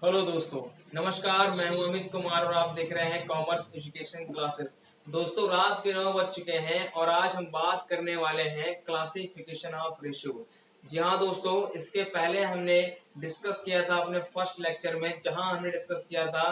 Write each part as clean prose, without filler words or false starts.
Hello दोस्तों, नमस्कार। मैं हूं अमित कुमार और आप देख रहे हैं कॉमर्स एजुकेशन क्लासेस। दोस्तों, रात के 9 बज चुके हैं और आज हम बात करने वाले हैं क्लासिफिकेशन ऑफ रेशियो। जी हाँ दोस्तों, इसके पहले हमने डिस्कस किया था अपने फर्स्ट लेक्चर में, जहां हमने डिस्कस किया था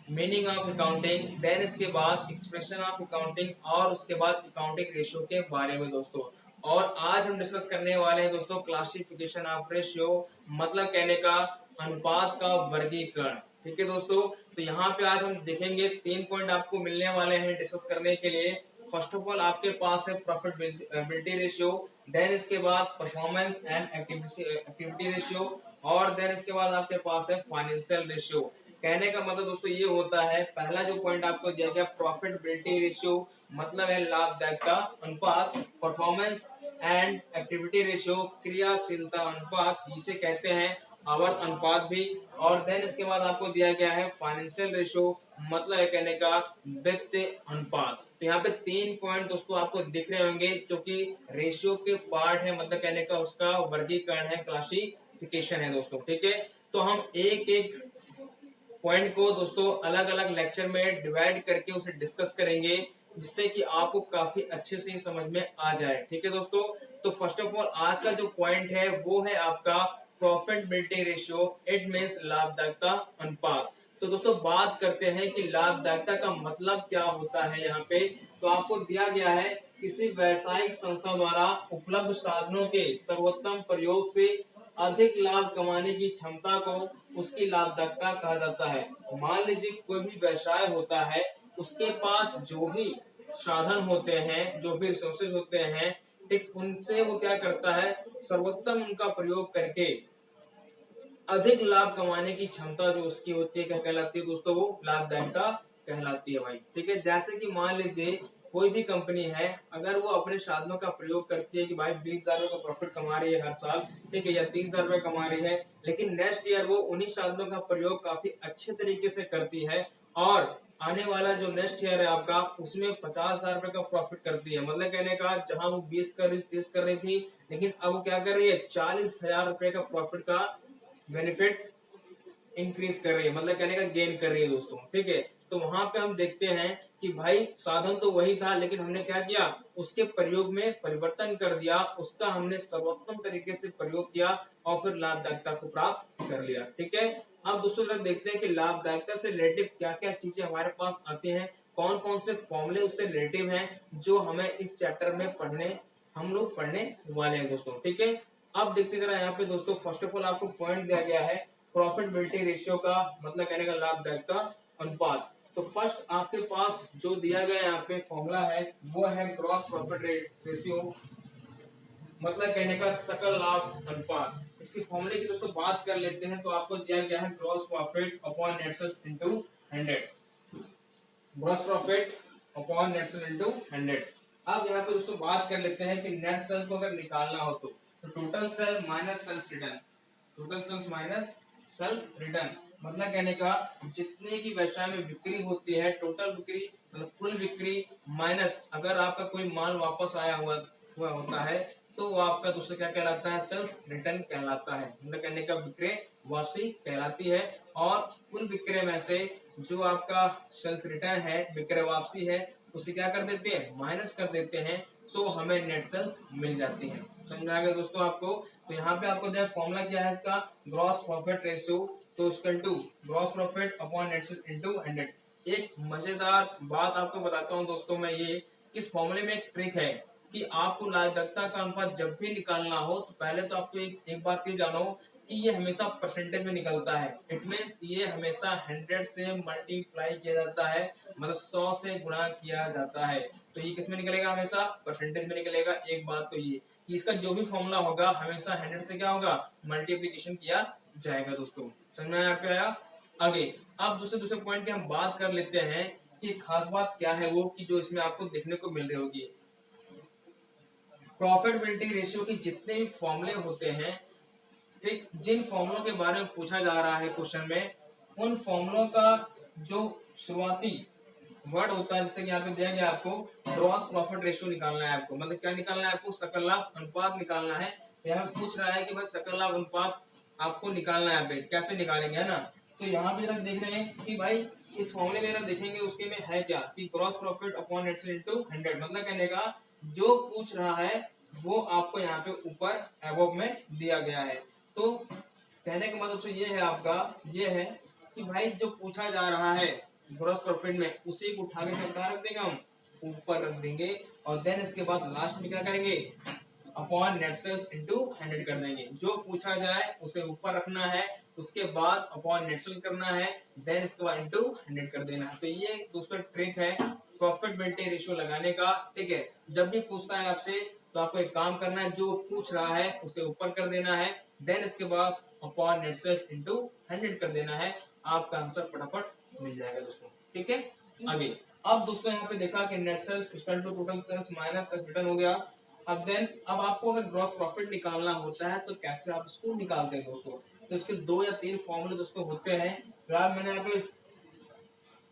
मीनिंग ऑफ अकाउंटिंग, देन इसके बाद एक्सप्रेशन ऑफ अकाउंटिंग और उसके बाद अकाउंटिंग रेशियो के बारे में दोस्तों। और आज हम डिस्कस करने वाले हैं दोस्तों क्लासिफिकेशन ऑफ रेशियो, मतलब कहने का अनुपात का वर्गीकरण। ठीक है दोस्तों, तो यहाँ पे आज हम देखेंगे 3 पॉइंट आपको मिलने वाले हैं डिस्कस करने के लिए। फर्स्ट ऑफ ऑल आपके पास है प्रॉफिटेबिलिटी रेशियो, देन इसके बाद परफॉर्मेंस एंड एक्टिविटी रेशियो, और देन इसके बाद आपके पास है फाइनेंशियल रेशियो। कहने का मतलब दोस्तों ये होता है, पहला जो पॉइंट आपको दिया गया प्रॉफिटेबिलिटी रेशियो मतलब है लाभदायकता अनुपात, परफॉर्मेंस एंड एक्टिविटी रेशियो क्रियाशीलता अनुपात जिसे कहते हैं आवर्त अनुपात भी, और देन इसके बाद आपको दिया गया है फाइनेंशियल रेशियो मतलब है कहने का वित्तीय अनुपात। तो यहाँ पे 3 पॉइंट दोस्तों आपको दिख रहे होंगे जो कि रेशियो के पार्ट है, मतलब कहने का उसका वर्गीकरण है, क्लासिफिकेशन है दोस्तों। ठीक है, तो हम एक एक पॉइंट को दोस्तों अलग अलग लेक्चर में डिवाइड करके उसे डिस्कस करेंगे, जिससे कि आपको काफी अच्छे से समझ में आ जाए। ठीक है दोस्तों, तो फर्स्ट ऑफ ऑल आज का जो पॉइंट है वो है आपका प्रॉफिटेबिलिटी रेशियो, इट मींस लाभदायकता अनुपात। तो दोस्तों बात करते हैं कि लाभदायकता का मतलब क्या होता है। यहाँ पे तो आपको दिया गया है किसी व्यावसायिक संस्था द्वारा उपलब्ध साधनों के सर्वोत्तम प्रयोग से अधिक लाभ कमाने की क्षमता को उसकी लाभदायकता कहा जाता है। मान लीजिए कोई भी व्यवसाय होता है, उसके पास जो भी साधन होते हैं, जो भी रिसोर्सेज होते हैं, ठीक उनसे वो क्या करता है, सर्वोत्तम उनका प्रयोग करके अधिक लाभ कमाने की क्षमता जो उसकी होती है क्या कहलाती है दोस्तों, वो लाभदायकता कहलाती है भाई। ठीक है, जैसे कि मान लीजिए कोई भी कंपनी है, अगर वो अपने साधनों का प्रयोग करती है कि भाई 20,000 का प्रॉफिट कमा रही है हर साल, ठीक है, या 30,000 रुपए कमा रही है, लेकिन नेक्स्ट ईयर वो उन्हीं साधनों का प्रयोग काफी अच्छे तरीके से करती है और आने वाला जो नेक्स्ट ईयर है आपका, उसमें 50,000 रुपए का प्रॉफिट करती है। मतलब कहने का जहां वो 20 कर रही 30 कर रही थी, लेकिन अब वो क्या कर रही है, 40,000 रुपए का प्रॉफिट का बेनिफिट इंक्रीज कर रही है, मतलब कहने का गेन कर रही है दोस्तों। ठीक है, तो वहां पे हम देखते हैं कि भाई साधन तो वही था, लेकिन हमने क्या किया, उसके प्रयोग में परिवर्तन कर दिया, उसका हमने सर्वोत्तम तरीके से प्रयोग किया और फिर लाभदायकता को प्राप्त कर लिया। ठीक है, अब दूसरी तरफ देखते हैं कि लाभदायकता से रिलेटिव क्या क्या चीजें हमारे पास आती हैं, कौन कौन से फॉर्मूले उससे रिलेटिव हैं जो हमें इस चैप्टर में हम लोग पढ़ने वाले हैं दोस्तों। ठीक है, अब देखते जरा यहाँ पे दोस्तों, फर्स्ट ऑफ ऑल आपको पॉइंट दिया गया है प्रॉफिटेबिलिटी रेशियो का मतलब कहने का लाभदायकता अनुपात। तो फर्स्ट आपके पास जो दिया गया यहाँ पे फॉर्मूला है वो है ग्रॉस प्रॉफिट रेशियो मतलब कहने का सकल लाभ अनुपात। इसके फॉर्मूले की दोस्तों बात कर लेते हैं, तो आपको दिया गया है gross profit upon net sales into 100, gross profit upon net sales into 100। अब यहाँ पे दोस्तों बात कर लेते हैं कि नेट सेल्स को अगर निकालना हो तो total sale minus sales return, total sales minus sales return मतलब कहने का जितने की व्यवसाय में बिक्री होती है, टोटल बिक्री मतलब कुल बिक्री माइनस अगर आपका कोई माल वापस आया हुआ होता है, तो वो आपका दूसरा क्या कहलाता है, सेल्स रिटर्न कहलाता है, मतलब कहने का विक्रय वापसी कहलाती है। और कुल विक्रय में से जो आपका सेल्स रिटर्न है, विक्रय वापसी है, उसे क्या कर देते हैं, माइनस कर देते हैं, तो हमें नेट सेल्स मिल जाती है। समझ आ गया दोस्तों आपको। तो यहाँ पे आपको जो फॉर्मूला क्या है इसका, ग्रॉस प्रॉफिट रेशियो तो equal to gross profit upon net sales into 100। एक मजेदार बात आपको बताता हूँ दोस्तों मैं, ये किस फॉर्मूले में एक ट्रिक है कि आपको लाभदायकता का अनुपात जब भी निकालना हो तो पहले तो आपको एक बात ये जानो कि ये हमेशा परसेंटेज में निकलता है। इट मींस ये हमेशा 100 से मल्टीप्लाई किया जाता है, मतलब 100 से गुणा किया जाता है। तो ये किस में निकलेगा, हमेशा परसेंटेज में निकलेगा। एक बात तो ये कि इसका जो भी फॉर्मूला होगा हमेशा 100 से क्या होगा, मल्टीप्लीकेशन किया जाएगा दोस्तों। समझ में यहाँ पे आया। आगे अब दूसरे पॉइंट की हम बात कर लेते हैं कि खास बात क्या है वो, कि जो इसमें आपको देखने को मिल रही होगी, प्रॉफिटेबिलिटी रेशियो के जितने भी फॉर्मूले होते हैं, ठीक, जिन फॉर्मूलों के बारे में पूछा जा रहा है क्वेश्चन में, उन फॉर्मूलों का जो शुरुआती वर्ड होता है, जैसे कि यहाँ पे दिया गया आपको ग्रॉस प्रॉफिट रेशियो निकालना है आपको, मतलब क्या निकालना है आपको, सकल लाभ अनुपात निकालना है। यहाँ पूछ रहा है कि भाई सकल लाभ अनुपात आपको निकालना है, कैसे निकालेंगे, है ना। तो यहाँ पे जरा देख रहे हैं कि भाई इस फॉर्मूले में जरा देखेंगे उसके में है क्या कि gross profit upon net sales into 100, मतलब कहने का जो पूछ रहा है वो आपको यहाँ पे ऊपर अबव में दिया गया है। तो कहने का मतलब से ये है आपका, ये है कि भाई जो पूछा जा रहा है ग्रॉस प्रॉफिट में उसी को उठा के सब कहाँ रख देंगे, हम ऊपर रख देंगे और देन इसके बाद लास्ट में क्या करेंगे, अपॉन नेट सेल्स इनटू 100 कर देंगे। जो पूछा जाए उसे ऊपर रखना है, उसके बाद अपॉन नेट सेल करना है, देन इसके बाद इनटू 100 कर देना है। तो ये दोस्तों ट्रिक है प्रॉफिटेबिलिटी रेशियो लगाने का, ठीक है। जब भी पूछता है आपसे तो आपको एक काम करना है, जो पूछ रहा है उसे ऊपर कर देना है, देन इसके बाद अपॉन नेट सेल्स इनटू 100 कर देना है, आपका आंसर फटाफट मिल जाएगा दोस्तों, ठीक है। आगे अब दोस्तों यहाँ पे देखा कि net sales equal to total sales minus return हो गया। अब आपको अगर ग्रॉस प्रॉफिट निकालना होता है तो कैसे आप इसको निकालते हैं दोस्तों, तो इसके 2 या 3 फॉर्मूले दोस्तों होते हैं। फिलहाल मैंने यहाँ पे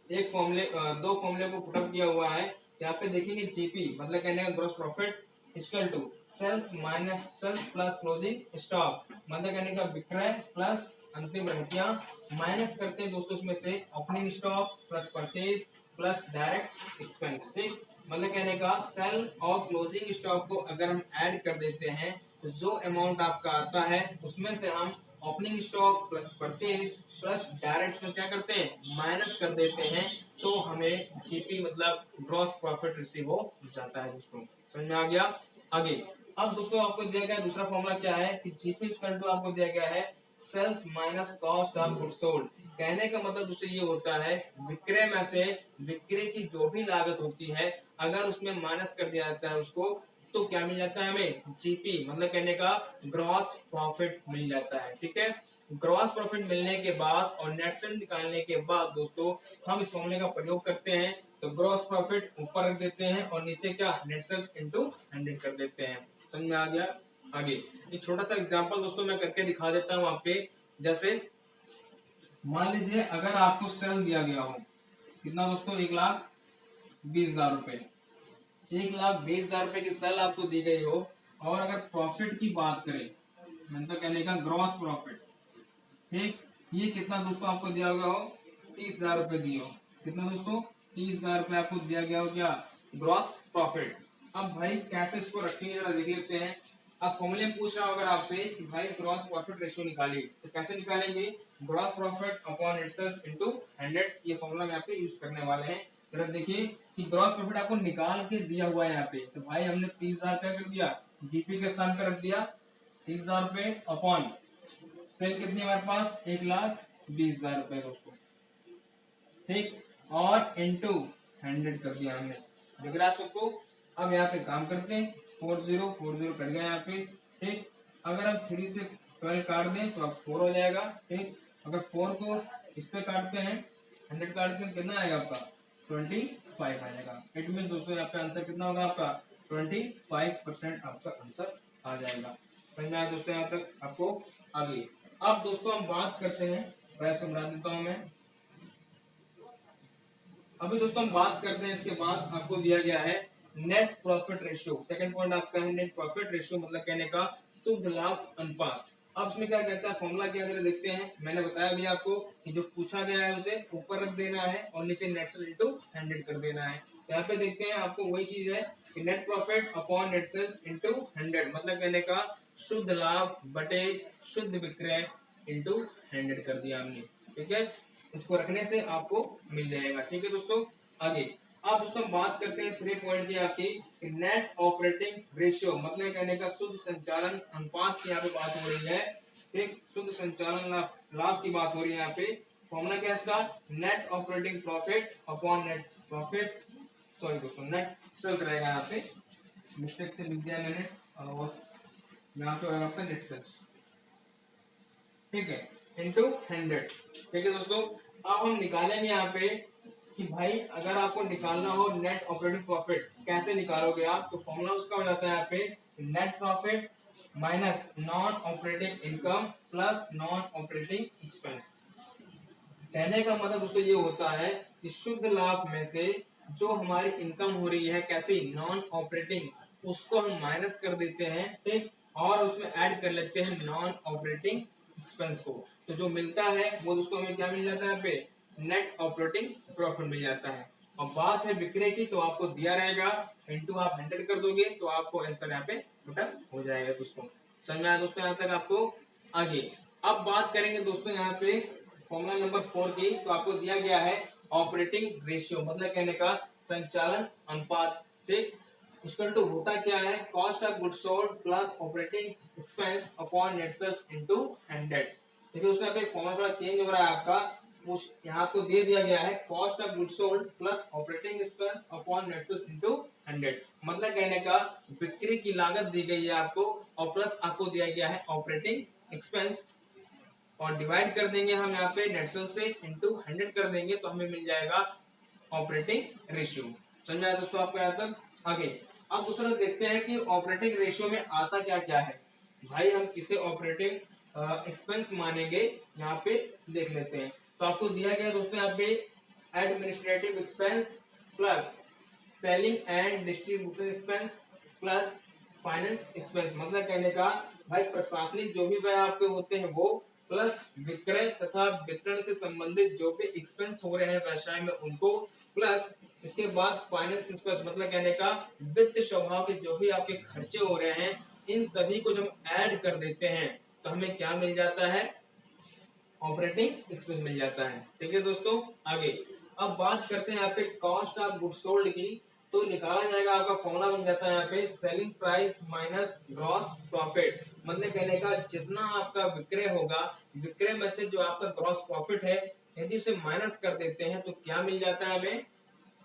एक फॉर्मूले 2 फॉर्मूले को पुटअप किया हुआ है। यहाँ पे देखेंगे जीपी मतलब कहने का gross profit equal to sales minus sales plus closing stock, मतलब कहने का विक्रय प्लस अंतिम रहतियां माइनस करते हैं दोस्तों उसमें से opening stock plus purchase plus direct expense, ठीक। मतलब कहने का सेल और क्लोजिंग स्टॉक को अगर हम ऐड कर देते हैं तो जो अमाउंट आपका आता है उसमें से हम opening stock plus purchase plus direct में क्या करते हैं, माइनस कर देते हैं, तो हमें जीपी मतलब ग्रॉस प्रॉफिट रिसीव हो जाता है दोस्तों। समझ में आ गया। आगे अब दोस्तों आपको दिया गया दूसरा फॉर्मूला क्या है कि जीपी इक्वल टू आपको दिया गया है sales minus cost of goods sold. कहने का मतलब दूसरे ये होता है विक्रय में से विक्रय की जो भी लागत होती है अगर उसमें माइनस कर दिया जाता है उसको, तो क्या मिल जाता है हमें, जीपी मतलब कहने का ग्रॉस प्रॉफिट मिल जाता है, ठीक है। ग्रॉस प्रॉफिट मिलने के बाद और नेट सेल निकालने के बाद दोस्तों हम इस फॉर्मूले का प्रयोग करते हैं, तो ग्रॉस प्रॉफिट ऊपर रख देते हैं और नीचे क्या नेट सेल इनटू 100 कर देते हैं। समझ में आ गया। आगे एक छोटा सा एग्जांपल दोस्तों मैं करके दिखा देता हूँ आपके। जैसे मान लीजिए अगर आपको सेल दिया गया हो कितना दोस्तों, 1,20,000 रुपए, 1,20,000 रुपए की सेल आपको दी गई हो, और अगर प्रॉफिट की बात करें मतलब कहने का ग्रॉस प्रॉफिट, ठीक, ये कितना दोस्तों आपको दिया गया हो, 30,000 रुपए दिए हो, कितना दोस्तों 30,000 रुपए आपको दिया गया हो क्या, ग्रॉस प्रॉफिट। अब भाई कैसे इसको रखेंगे जरा देख लेते हैं। अब फॉर्मूले में पूछ रहा होगा आपसे कि भाई ग्रॉस प्रॉफिट रेशियो निकालिए, तो कैसे निकालेंगे, gross profit upon net sales into 100, ये फॉर्मूला में आपके यूज करने वाले हैं। जरा देखिए कि ग्रॉस प्रॉफिट आपको निकाल के दिया हुआ है यहाँ पे, तो भाई हमने 30,000 रुपया कर दिया, जीपी के स्थान पर रख दिया 30,000 रुपए अपॉन सेल कितनी हमारे पास, 1,20,000 रुपए दोस्तों, ठीक, और इंटू 100 कर दिया हमने, दिख रहा है सबको। अब यहाँ पे काम करते हैं, 4040 कट गया यहाँ पे, ठीक। अगर हम 3 से 12 काट दें तो अब 4 हो जाएगा, ठीक। अगर 4 को इससे काटते हैं 100 काटते हैं कितना आएगा आपका, 25 आएगा। इट मीन दोस्तों यहाँ पे आंसर कितना होगा आपका, 25% आपका आंसर आ जाएगा। समझ में आया दोस्तों यहाँ तक आपको। आगे अब दोस्तों हम बात करते हैं, समझा देता हूं मैं। अभी दोस्तों हम बात करते हैं, इसके बाद आपको दिया गया है net profit ratio. Second point आपका है नेट प्रॉफिट रेशियो मतलब कहने का शुद्ध लाभ अनुपात। अब इसमें क्या कहता है, फॉर्मूला क्या है देखते हैं। मैंने बताया भी आपको कि जो पूछा गया है उसे ऊपर रख देना है और नीचे नेट सेल इनटू 100 कर देना है। यहाँ पे देखते हैं आपको वही चीज है कि net profit upon net sales into 100 मतलब कहने का शुद्ध लाभ बटे शुद्ध विक्रय इनटू 100 कर दिया हमने, ठीक है। इसको रखने से आपको मिल जाएगा, ठीक है दोस्तों। आगे अब दोस्तों बात करते हैं 3 पॉइंट की आपकी नेट ऑपरेटिंग रेशियो मतलब कहने का शुद्ध संचालन अनुपात की यहाँ पे बात हो रही है, ठीक। शुद्ध संचालन लाभ की बात हो रही है यहाँ पे। फॉर्मूला क्या है इसका, net operating profit upon net profit, sorry दोस्तों नेट सेल्स रहेगा यहाँ पे, मिस्टेक से लिख दिया मैंने, और यहाँ पे होगा आपका नेट सेल्स, ठीक है, इनटू 100, ठीक है दोस्तों। अब हम निकालेंगे यहाँ पे कि भाई अगर आपको निकालना हो नेट ऑपरेटिंग प्रॉफिट कैसे निकालोगे आप, तो फॉर्मूला उसका हो जाता है यहाँ पे net profit minus non operating income plus non operating expense. कहने का मतलब दोस्तों ये होता है कि शुद्ध लाभ में से जो हमारी इनकम हो रही है कैसी, नॉन ऑपरेटिंग, उसको हम माइनस कर देते हैं, ठीक, और उसमें ऐड कर लेते हैं नॉन ऑपरेटिंग एक्सपेंस को। तो जो मिलता है वो दोस्तों हमें क्या मिल जाता है यहाँ पे, नेट ऑपरेटिंग प्रॉफिट मिल जाता है। और बात है विक्रय की, तो आपको दिया रहेगा इंटू आप 100 कर दोगे तो आपको आंसर यहाँ पे टोटल हो जाएगा दोस्तों। समझ में आया दोस्तों यहाँ तक आपको? आगे अब बात करेंगे दोस्तों यहाँ पे फॉर्मूला नंबर 4 की। तो आपको दिया गया है ऑपरेटिंग रेशियो, मतलब कहने का संचालन अनुपात, ठीक। इक्वल टू होता क्या है, cost of goods sold plus operating expense upon net sales into 100। देखिए उसमें पे फॉर्मूला थोड़ा चेंज हो रहा है आपका, उस यहाँ आपको दे दिया गया है cost of goods sold plus operating expense upon net sales into 100। मतलब कहने का बिक्री की लागत दी गई है आपको और प्लस आपको दिया गया है ऑपरेटिंग एक्सपेंस, और डिवाइड कर देंगे हम यहाँ पे नेट सेल्स से इनटू 100 कर देंगे तो हमें मिल जाएगा ऑपरेटिंग रेशियो। समझ आया दोस्तों आपका आंसर? आगे अब दूसरा देखते हैं कि ऑपरेटिंग रेशियो में आता क्या क्या है। भाई हम किसे ऑपरेटिंग एक्सपेंस मानेंगे यहाँ पे देख लेते हैं। तो आपको दिया गया दोस्तों यहाँ पे administrative expense plus selling and distribution expense plus finance expense, मतलब कहने का भाई प्रशासनिक जो भी व्यय आपके होते हैं वो प्लस विक्रय तथा वितरण से संबंधित जो भी एक्सपेंस हो रहे हैं व्यवसाय में उनको, प्लस इसके बाद फाइनेंस एक्सपेंस, मतलब कहने का वित्त स्वभाव के जो भी आपके खर्चे हो रहे हैं इन सभी को जब ऐड कर देते हैं तो हमें क्या मिल जाता है, ऑपरेटिंग एक्सपेंस मिल जाता है। ठीक है दोस्तों। आगे अब बात करते हैं यहाँ पे कॉस्ट ऑफ गुड्स सोल्ड की। तो निकाला जाएगा आपका फॉर्मूला बन जाता है यहाँ पे selling price minus gross profit, मतलब कहने का जितना आपका विक्रय होगा विक्रय में से जो आपका ग्रॉस प्रॉफिट है यदि उसे माइनस कर देते हैं तो क्या मिल जाता है हमें,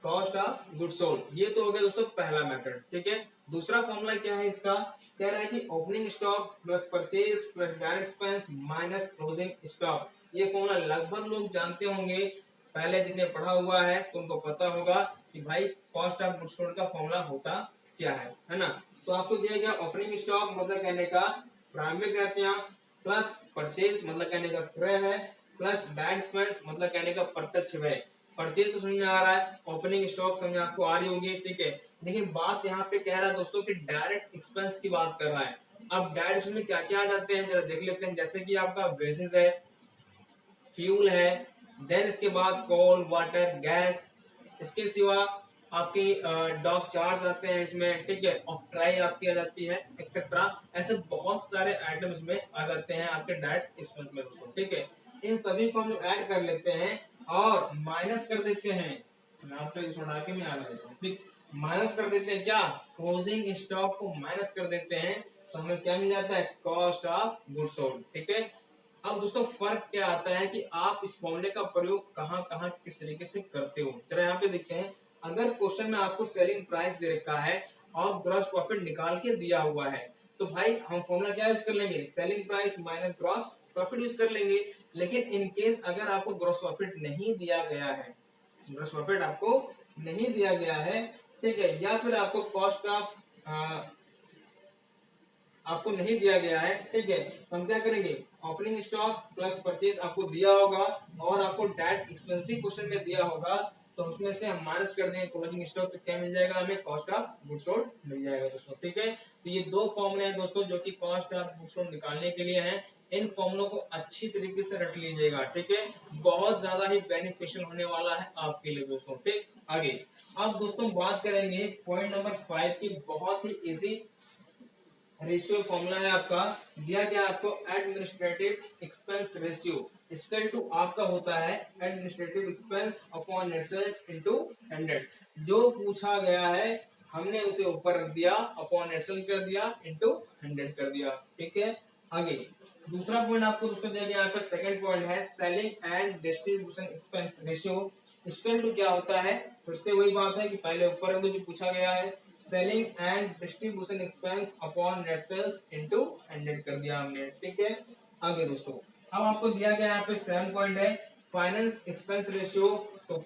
कॉस्ट ऑफ गुड्स सोल्ड। ये तो हो गया दोस्तों पहला मेथड, ठीक है। दूसरा फॉर्मूला क्या है इसका, कह रहा है कि opening stock plus purchase plus direct expense minus closing stock. ये फॉर्मूला लगभग लोग जानते होंगे, पहले जिसने पढ़ा हुआ है तो उनको पता होगा कि भाई कॉस्ट ऑफ गुड्स सोल्ड का फॉर्मूला होता क्या है ना। तो आपको दिया गया ओपनिंग स्टॉक मतलब कहने का प्रारंभिक रहतियां प्लस परचेज मतलब कहने का क्रय है प्लस डायरेक्ट एक्सपेंस मतलब कहने का प्रत्यक्ष व्यय। परचेज तो समझ में आ रहा है, ओपनिंग स्टॉक समझ आपको आ रही होगी, ठीक है। लेकिन बात यहाँ पे कह रहा है दोस्तों कि डायरेक्ट एक्सपेंस की बात कर रहा है। अब डायरेक्ट में क्या क्या आ जाते हैं जरा देख लेते हैं। जैसे कि आपका वेजेस है, फ्यूल है, देन इसके बाद कोल वाटर गैस, इसके सिवा आपकी डॉक चार्ज आते हैं इसमें, ठीक है, और ट्राई आपकी आ जाती है एक्सेट्रा। ऐसे बहुत सारे आइटम इसमें आ जाते हैं आपके डायरेक्ट एक्सपेंस में, ठीक है। इन सभी को हम ऐड कर लेते हैं और माइनस कर देते हैं, मैं आपको छोड़ा के मैं आ देता हूँ, ठीक। माइनस कर देते हैं क्या, क्लोजिंग स्टॉक को माइनस कर देते हैं तो हमें क्या मिल जाता है, कॉस्ट ऑफ गुड्स सोल्ड, ठीक है। अब दोस्तों फर्क क्या आता है कि आप इस फॉर्मूले का प्रयोग कहाँ कहाँ किस तरीके से करते हो। जरा यहाँ पे देखते हैं, अगर क्वेश्चन में आपको सेलिंग प्राइस दे रखा है और ग्रॉस प्रॉफिट निकाल के दिया हुआ है तो भाई हम फॉर्मूला क्या यूज कर लेंगे, selling price minus gross profit use कर लेंगे। लेकिन इन केस अगर आपको ग्रॉस प्रॉफिट नहीं दिया गया है, ग्रॉस प्रॉफिट आपको नहीं दिया गया है, ठीक है, या फिर आपको कॉस्ट ऑफ आपको नहीं दिया गया है, ठीक है, तो हम क्या करेंगे, ओपनिंग स्टॉक प्लस परचेज आपको दिया होगा और आपको डायरेक्ट एक्सपेंस भी क्वेश्चन में दिया होगा तो उसमें से हम माइनस कर देंगे क्लोजिंग स्टॉक तो क्या मिल जाएगा हमें, कॉस्ट ऑफ गुड्स सोल्ड मिल जाएगा दोस्तों, ठीक है। तो ये दो फॉर्मूले हैं दोस्तों जो कि कॉस्ट ऑफ गुड्स सोल्ड निकालने के लिए हैं। इन फॉर्मूलों को अच्छी तरीके से रट लीजिएगा, ठीक है, बहुत ज्यादा ही बेनिफिशियल होने वाला है आपके लिए दोस्तों, ठीक। आगे अब दोस्तों बात करेंगे पॉइंट नंबर 5 की, बहुत ही इजी रेशियो फॉर्मूला है आपका, दिया गया आपको administrative expense ratio equal to आपका होता है administrative expense upon net sales into 100। जो पूछा गया है हमने उसे ऊपर रख दिया, अपॉन नेट सेल्स कर दिया, इनटू 100 कर दिया, ठीक है। आगे दूसरा पॉइंट आपको दोस्तों दिया गया यहाँ पर, सेकंड पॉइंट है selling and distribution expense ratio equal to क्या होता है, फिर से वही बात है कि पहले ऊपर जो पूछा गया है selling and distribution expense upon net sales into 100 कर दिया हमने, ठीक है। आगे दोस्तों अब आपको दिया गया यहाँ पे 7 पॉइंट है फाइनेंस एक्सपेंस रेशियो, तो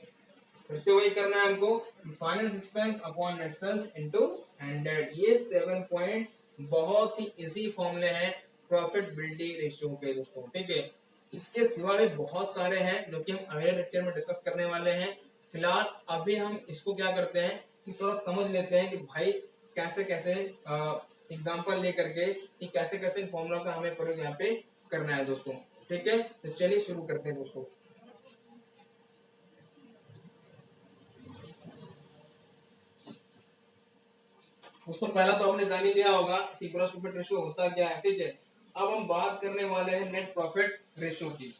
फिर से वही करना है हमको, finance expense upon net sales into 100। ये 7 पॉइंट बहुत ही इजी फॉर्मूले हैं प्रॉफिटेबिलिटी रेशियो के दोस्तों, ठीक है। इसके सिवा भी बहुत सारे हैं जो कि हम अगले लेक्चर में डिस्कस करने वाले हैं। फिलहाल अभी हम इसको क्या करते हैं कि थोड़ा समझ लेते हैं कि भाई कैसे कैसे एग्जांपल लेकर के कि कैसे कैसे फॉर्मूला का हमें प्रयोग यहाँ पे करना है दोस्तों। ठीक है, तो चलिए शुरू करते हैं दोस्तों। दोस्तों पहला तो आपने जान ही लिया होगा कि ग्रॉस प्रॉफिट रेशियो होता क्या है। ठीक है, अब हम बात करने वाले हैं नेट प्रॉफिट रेशियो की।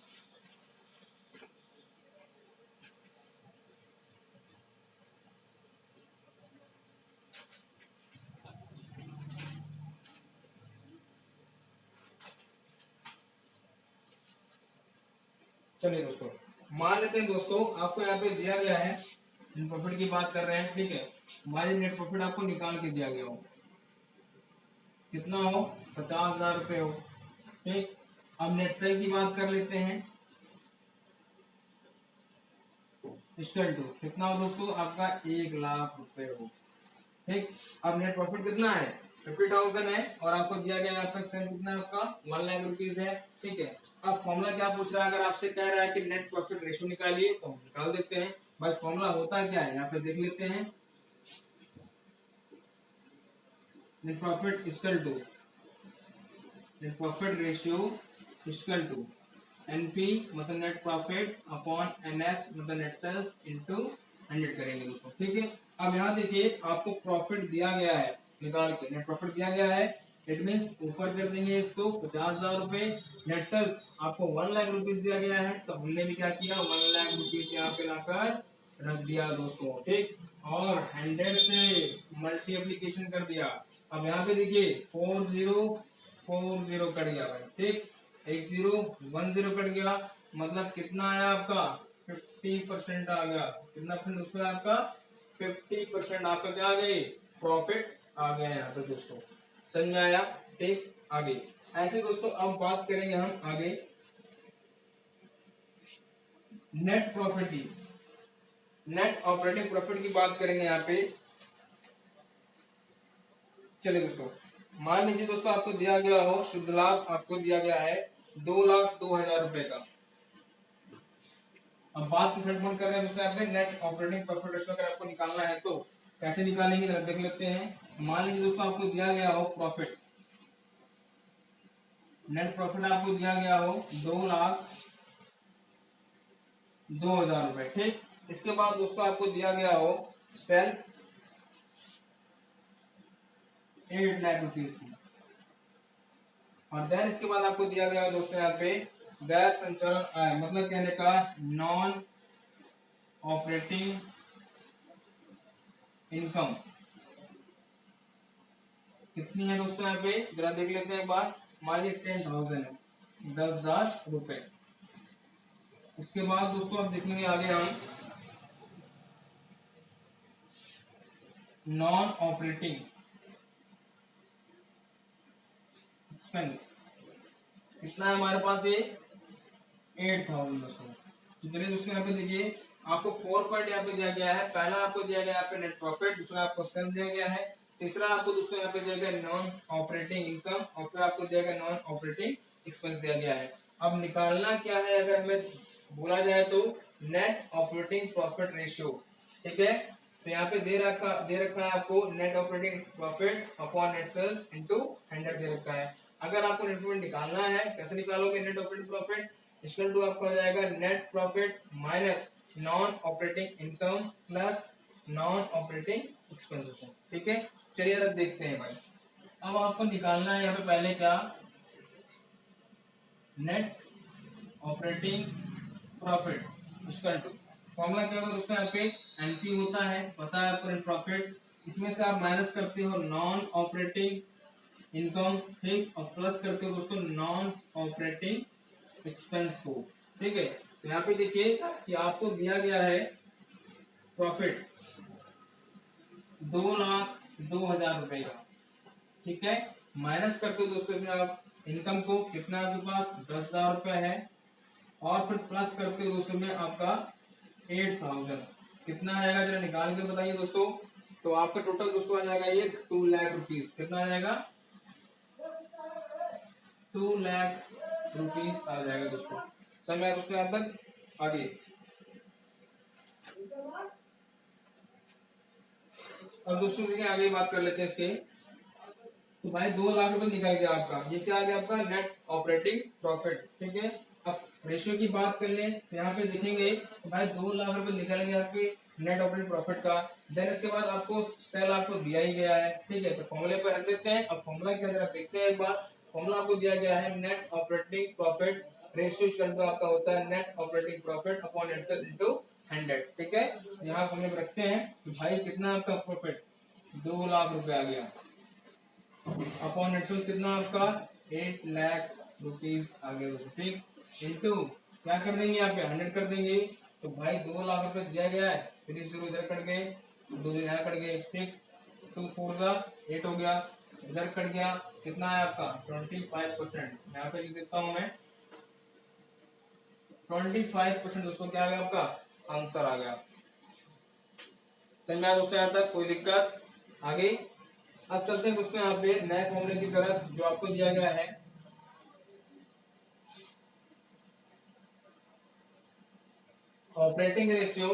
चलिए दोस्तों, मान लेते हैं दोस्तों आपको यहाँ पे दिया गया है, नेट प्रॉफिट की बात कर रहे हैं। ठीक है, हमारे नेट प्रॉफिट आपको निकाल के दिया गया हो, कितना हो, 50,000 रुपए हो। ठीक, अब नेट सेल की बात कर लेते हैं, इक्वल टू कितना हो दोस्तों, आपका 1,00,000 रुपए हो। ठीक, अब नेट प्रॉफिट कितना है, 50,000 है, और आपको दिया गया यहाँ पर सेल कितना है आपका, 1,00,000 रुपीज है। ठीक है, अब फॉर्मूला क्या पूछ रहा है, अगर आपसे कह रहा है कि नेट प्रॉफिट रेशियो निकालिए तो हम निकाल देते हैं। भाई फॉर्मूला होता क्या है, यहाँ पे देख लेते हैं। Net profit equal to, net profit ratio equal to NP मतलब नेट प्रॉफिट अपॉन एनएस मतलब नेट सेल्स इनटू 100 करेंगे दोस्तों। ठीक है, अब यहाँ देखिए आपको प्रॉफिट दिया गया है, निकाल के नेट प्रॉफिट दिया गया है, इट मीन्स ऊपर कर देंगे इसको 50,000 रुपए। नेट सेल्स आपको 1,00,000 रुपीज दिया गया है, तो हमने भी क्या किया, 1,00,000 रुपीज यहाँ पे लाकर रख दिया दोस्तों। ठीक, और 100 से मल्टीप्लीकेशन कर दिया। अब यहाँ पे देखिए 4040 कट गया भाई। ठीक, 1010 कट गया, मतलब कितना आया आपका, 50% आ गया। कितना परसेंट उसका आपका, 50% आपका क्या आ गई, प्रॉफिट आ गया यहाँ पे दोस्तों। समझ में आया। ठीक, आगे ऐसे दोस्तों अब बात करेंगे हम आगे नेट प्रॉफिट की, नेट ऑपरेटिंग प्रॉफिट की बात करेंगे यहाँ पे। चलिए दोस्तों, मान लीजिए दोस्तों आपको दिया गया हो शुद्ध लाभ, आपको दिया गया है 2,02,000 रुपए का। अब बात को खत्म कर रहे हैं दोस्तों, यहाँ पे नेट ऑपरेटिंग प्रॉफिट रेशियो अगर आपको निकालना है तो कैसे निकालेंगे जरा देख लेते हैं। मान लीजिए दोस्तों आपको दिया गया हो प्रॉफिट, नेट प्रॉफिट आपको दिया गया हो 2,02,000 रुपए। ठीक, इसके बाद दोस्तों आपको दिया गया हो सेल 8,00,000 रुपीज की, और देन इसके बाद आपको दिया गया दोस्तों यहाँ पे गैर संचालन आय, मतलब कहने का नॉन ऑपरेटिंग इनकम कितनी है दोस्तों, यहाँ पे जरा देख लेते हैं एक बार। मान लीजिए 10,000 है, 10,000 रुपए। इसके बाद दोस्तों आप देखेंगे आगे हम नॉन ऑपरेटिंग एक्सपेंस, कितना है हमारे पास ये 8,000 दोस्तों। तो चलिए दोस्तों यहाँ पे देखिए आपको 4 पॉइंट यहाँ पे दिया गया है। पहला आपको दिया गया है यहाँ पे नेट प्रॉफिट, दूसरा आपको सेल दिया गया है, तीसरा आपको दोस्तों यहाँ पे दिया गया नॉन ऑपरेटिंग इनकम, और फिर आपको दिया गया नॉन ऑपरेटिंग एक्सपेंस दिया गया है। अब निकालना क्या है, अगर हमें बोला जाए तो नेट ऑपरेटिंग प्रॉफिट रेशियो। ठीक है, तो यहाँ पे दे रखा है आपको net operating profit upon net sales into 100 दे रखा है। अगर आपको नेट प्रॉफिट निकालना है, कैसे निकालोगे net operating profit, equal to आपका हो जाएगा net profit minus non operating income plus non operating expenses. ठीक है, चलिए अब देखते हैं भाई। अब आपको निकालना है यहाँ पे पहले क्या, net operating profit equal to, formula क्या होगा दोस्तों, यहाँ पे एनपी होता है, पता है आपको नेट प्रॉफिट, इसमें से आप माइनस करते हो नॉन ऑपरेटिंग इनकम, ठीक, और प्लस करते हो दोस्तों नॉन ऑपरेटिंग एक्सपेंस को। ठीक है, तो यहाँ पे देखिए कि आपको दिया गया है प्रॉफिट 2,02,000 रुपए का। ठीक है, माइनस करते हो दोस्तों इसमें आप इनकम को, कितना आपके पास 10,000 रुपए है, और फिर प्लस करते हो दोस्तों में आपका 8,000, कितना आएगा जरा निकाल के बताइए दोस्तों। तो आपका टोटल दोस्तों आ जाएगा ये 2,00,000 रुपीज, कितना आ जाएगा 2,00,000 रुपीज आ जाएगा दोस्तों। समझ में दोस्तों यहाँ तक। आगे अब दोस्तों देखिए आगे बात कर लेते हैं इसके। तो भाई 2,00,000 रुपए निकल गया आपका, ये क्या आ गया आपका नेट ऑपरेटिंग प्रॉफिट। ठीक है, रेशियो की बात कर लें तो यहाँ पे देखेंगे भाई 2 लाख रुपए निकल गया आपके नेट ऑपरेटिंग प्रॉफिट का। देन इसके बाद आपको सेल आपको दिया ही गया है, ठीक है, तो फॉर्मूले पर रख देते हैं। अब फॉर्मूला के अंदर देखते हैं एक बार। फॉर्मूला आपको दिया गया है net operating profit ratio equal to आपका होता है net operating profit upon net sale into 100, ठीक है। यहाँ फॉर्मूले पर रखते हैं कि भाई कितना आपका प्रॉफिट 2 लाख रुपए आ गया अपॉन नेट सेल कितना आपका 8 लाख रुपीज आ गया, ठीक, इनटू क्या कर देंगे यहाँ पे 100 कर देंगे। तो भाई 2 लाख रुपए दिया गया है, 3 जीरो इधर कट गए, 2 दिन यहाँ कट गए, ठीक, 2 4 8 हो गया, इधर कट गया, कितना है आपका 25%। यहाँ पे लिख देता हूँ मैं 25%, दोस्तों क्या आ गया आपका आंसर आ गया। समझ में आया दोस्तों यहाँ तक, कोई दिक्कत? आगे अब चलते हैं दोस्तों यहाँ पे नए फॉर्मूले की तरफ जो आपको दिया गया है। Operating ratio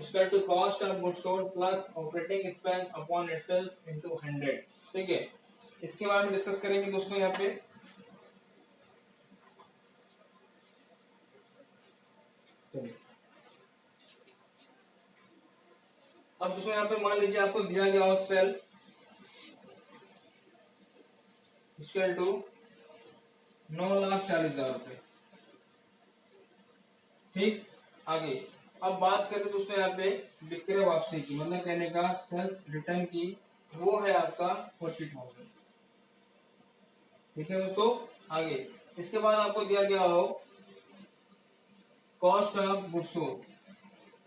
equal to cost of goods sold plus operating expense upon itself into 100, ठीक है। इसके बारे में डिस्कस करेंगे दोस्तों यहाँ पे। अब दोस्तों यहाँ पे मान लीजिए आपको दिया गया हो सेल इक्वल टू 9,40,000 रुपए, ठीक। आगे अब बात करें दोस्तों यहाँ पे विक्रय वापसी की, मतलब कहने का सेल्स रिटर्न की, वो है आपका 40,000, ठीक है दोस्तों। आगे इसके बाद आपको दिया गया हो कॉस्ट ऑफ गुड्स सोल्ड,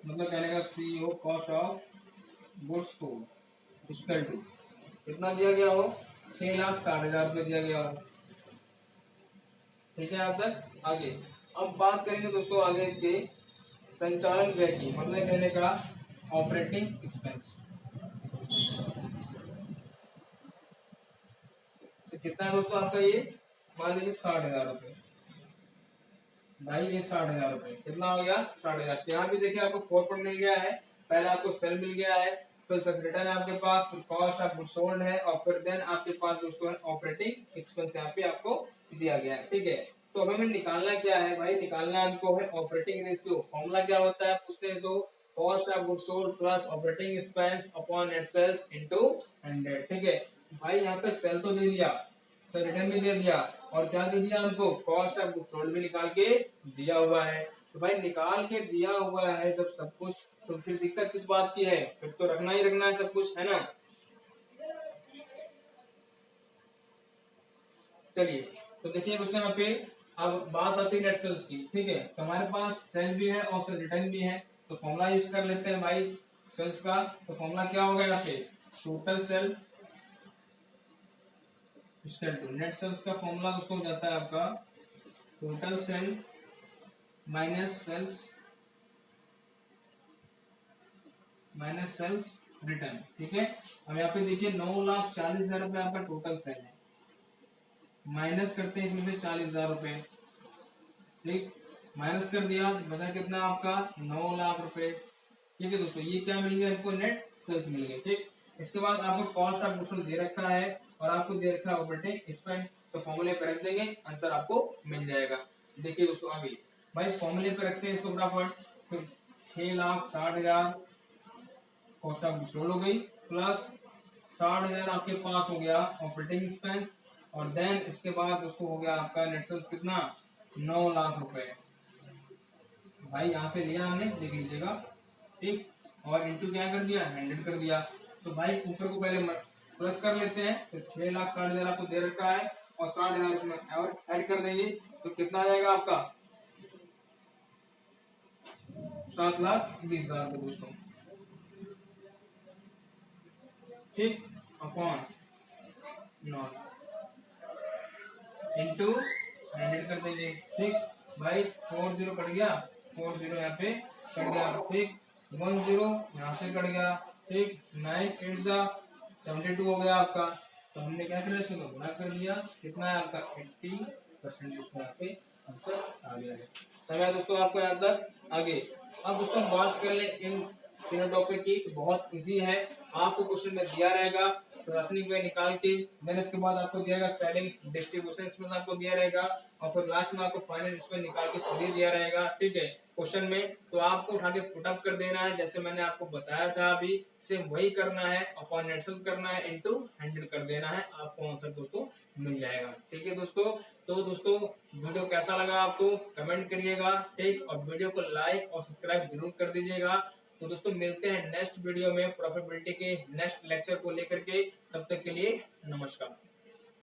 मतलब कहने का CO cost of goods sold equal to कितना दिया गया हो 6,60,000 रुपए दिया गया हो, ठीक है यहाँ तक। आगे अब बात करेंगे दोस्तों आगे इसके संचालन व्यय की, मतलब कहने का ऑपरेटिंग एक्सपेंस, तो कितना है दोस्तों आपका ये, मान लीजिए 60,000 रुपए, भाई ये 60,000 रुपए कितना हो गया 60,000। यहाँ भी देखिए आपको 4 पॉइंट मिल गया है, पहले आपको सेल मिल गया है, फिर रिटर्न है आपके पास, फिर कॉस्ट ऑफ गुड्स सोल्ड है, और फिर देन आपके पास दोस्तों ऑपरेटिंग एक्सपेंस यहाँ पे आपको दिया गया है, ठीक है। तो हमें निकालना क्या है भाई, निकालना हमको है ऑपरेटिंग रेशियो। फॉर्मूला क्या होता है पूछते हैं तो cost of goods sold plus operating expense upon net sales into 100, ठीक है। भाई यहाँ पे सेल तो दे दिया, तो रिटर्न भी दे दिया, और क्या दे दिया हमको कॉस्ट ऑफ गुड्स सोल्ड भी निकाल के दिया हुआ है। तो भाई निकाल के दिया हुआ है जब सब कुछ, तो फिर दिक्कत किस बात की है, फिर तो रखना ही रखना है सब कुछ, है ना। चलिए तो देखिए दोस्तों यहाँ पे अब बात आती है नेट सेल्स की, ठीक है। तो हमारे पास सेल भी है और फिर रिटर्न भी है, तो फॉर्मूला यूज कर लेते हैं भाई सेल्स का। तो फॉर्मूला क्या होगा यहाँ पे total sale equal to net sales का फॉर्मूला दोस्तों हो जाता है आपका total sale minus sales return, ठीक है। अब यहाँ पे देखिए 9,40,000 रुपए आपका टोटल सेल है, माइनस करते हैं इसमें से 40,000 रुपए, ठीक, माइनस कर दिया, बचा कितना आपका 9 लाख रुपए, ठीक है दोस्तों। ये क्या मिल गया आपको नेट सेल्स मिल गए, ठीक। इसके बाद आपको कॉस्ट ऑफ गुड्स दे रखा है और आपको दे रखा है ऑपरेटिंग एक्सपेंस, तो फॉर्मूले पे रख देंगे, आंसर आपको मिल जाएगा। देखिए दोस्तों आगे भाई फॉर्मूले पे रखते हैं इसको फटाफट। 6,60,000 कॉस्ट ऑफ गुड्स सोल्ड हो गई, प्लस 60,000 आपके पास हो गया ऑपरेटिंग एक्सपेंस, और देन इसके बाद उसको हो गया आपका नेट सेल्स कितना 9 लाख रुपए। भाई यहाँ से लिया हमने, देख लीजिएगा, ठीक, और इंटू क्या कर दिया 100 कर दिया। तो भाई ऊपर को पहले प्लस कर लेते हैं, तो 6,60,000 आपको दे रखा है और 60,000 उसमें और ऐड कर देंगे, तो कितना आ जाएगा आपका 7,20,000 दोस्तों, ठीक, अपॉन 9 इंटू 100 कर देंगे, ठीक। भाई 4 जीरो कट गया, 4 जीरो यहाँ पे कट गया, ठीक, 1 जीरो यहाँ से कट गया, ठीक, 9 8 72 हो गया आपका। तो हमने क्या किया इसको गुणा कर दिया, कितना है आपका 80% यहाँ पे आंसर आ गया है। समझ दोस्तों आपको यहाँ तक। आगे अब दोस्तों बात कर ले इन तीनों टॉपिक की, तो बहुत इजी है। आपको क्वेश्चन में दिया रहेगा राशनिंग वे निकाल के, देन इसके बाद आपको दिया रहेगा स्पेलिंग डिस्ट्रीब्यूशन, इसमें आपको दिया रहेगा, और फिर लास्ट में आपको फाइनल इसमें निकाल के खुद ही दिया रहेगा, ठीक है, क्वेश्चन में। तो आपको उठा के पुटअप कर देना है, जैसे मैंने आपको बताया था अभी, सेम वही करना है, अपॉन नेटवर्क करना है, इनटू 100 कर देना है, आपको आंसर दोस्तों मिल जाएगा। ठीक है दोस्तों, तो दोस्तों वीडियो कैसा लगा आपको कमेंट करिएगा, ठीक, और वीडियो को लाइक और सब्सक्राइब जरूर कर दीजिएगा। तो दोस्तों मिलते हैं नेक्स्ट वीडियो में प्रॉफिटेबिलिटी के नेक्स्ट लेक्चर को लेकर के, तब तक के लिए नमस्कार।